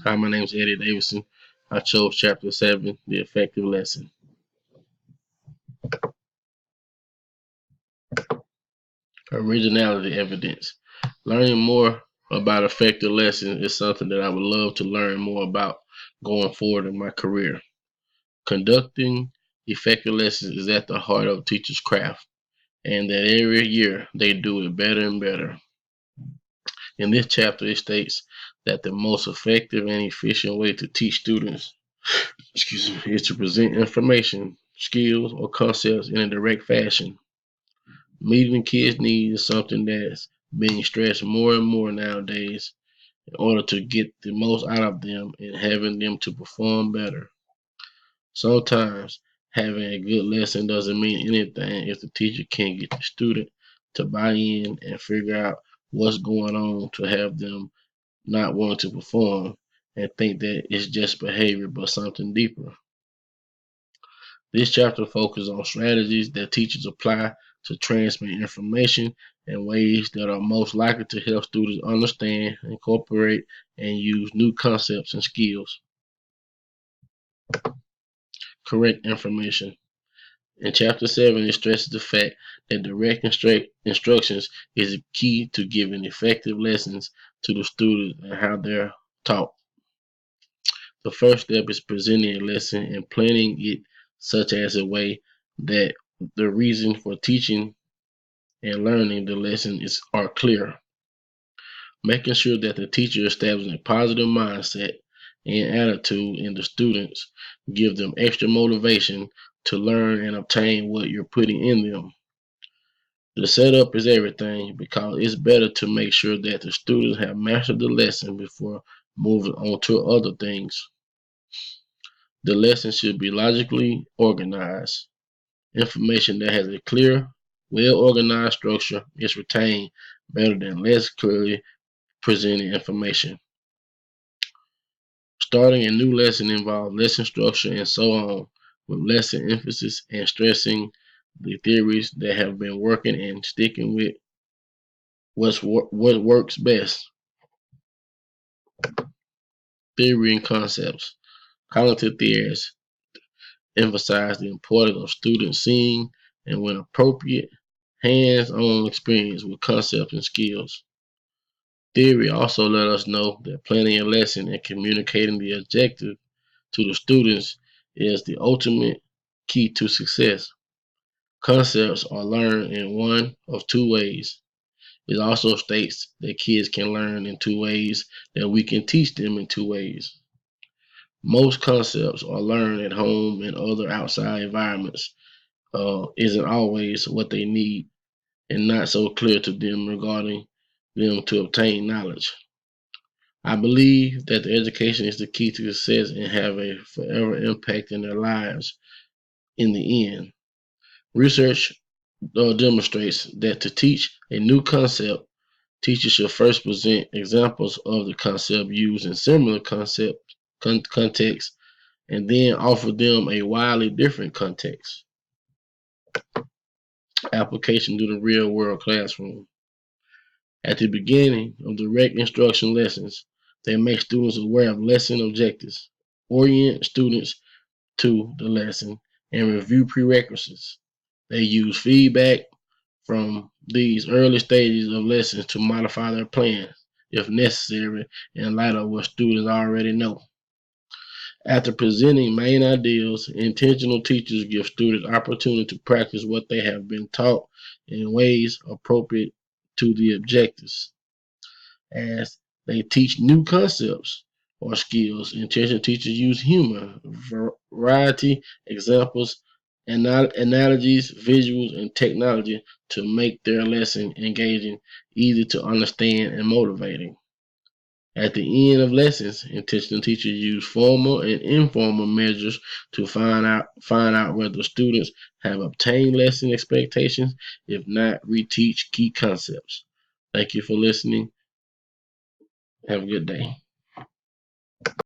Hi, my name is Eddie Davidson. I chose Chapter 7, The Effective Lesson. Originality Evidence. Learning more about effective lessons is something that I would love to learn more about going forward in my career. Conducting effective lessons is at the heart of a teacher's craft, and that every year they do it better and better. In this chapter, it states that the most effective and efficient way to teach students is to present information, skills, or concepts in a direct fashion. Meeting kids' needs is something that's being stressed more and more nowadays in order to get the most out of them and having them to perform better. Sometimes having a good lesson doesn't mean anything if the teacher can't get the student to buy in and figure out what's going on to have them not wanting to perform and think that it's just behavior but something deeper. This chapter focuses on strategies that teachers apply to transmit information in ways that are most likely to help students understand, incorporate, and use new concepts and skills. Correct information. In Chapter 7, it stresses the fact that direct instructions is a key to giving effective lessons to the students and how they're taught. The first step is presenting a lesson and planning it such as a way that the reason for teaching and learning the lesson are clear. Making sure that the teacher establishes a positive mindset and attitude in the students give them extra motivation to learn and obtain what you're putting in them. The setup is everything because it's better to make sure that the students have mastered the lesson before moving on to other things. The lesson should be logically organized. Information that has a clear, well-organized structure is retained better than less clearly presented information. Starting a new lesson involves lesson structure and so on, with lesson emphasis and stressing the theories that have been working and sticking with what works best. Theory and concepts. Cognitive theories emphasize the importance of students seeing and, when appropriate, hands-on experience with concepts and skills. Theory also let us know that planning a lesson and communicating the objective to the students is the ultimate key to success. Concepts are learned in one of two ways. It also states that kids can learn in two ways, that we can teach them in two ways. Most concepts are learned at home and other outside environments. Isn't always what they need and not so clear to them regarding them to obtain knowledge. I believe that the education is the key to success and have a forever impact in their lives in the end. Research demonstrates that to teach a new concept, teachers should first present examples of the concept used in similar contexts and then offer them a wildly different context. Application to the real world classroom. At the beginning of direct instruction lessons, they make students aware of lesson objectives, orient students to the lesson, and review prerequisites. They use feedback from these early stages of lessons to modify their plans, if necessary, in light of what students already know. After presenting main ideas, intentional teachers give students opportunity to practice what they have been taught in ways appropriate to the objectives. As they teach new concepts or skills, intentional teachers use humor, variety, examples, analogies, visuals, and technology to make their lesson engaging, easy to understand, and motivating. At the end of lessons, intentional teachers use formal and informal measures to find out whether students have obtained lesson expectations, if not, reteach key concepts. Thank you for listening. Have a good day.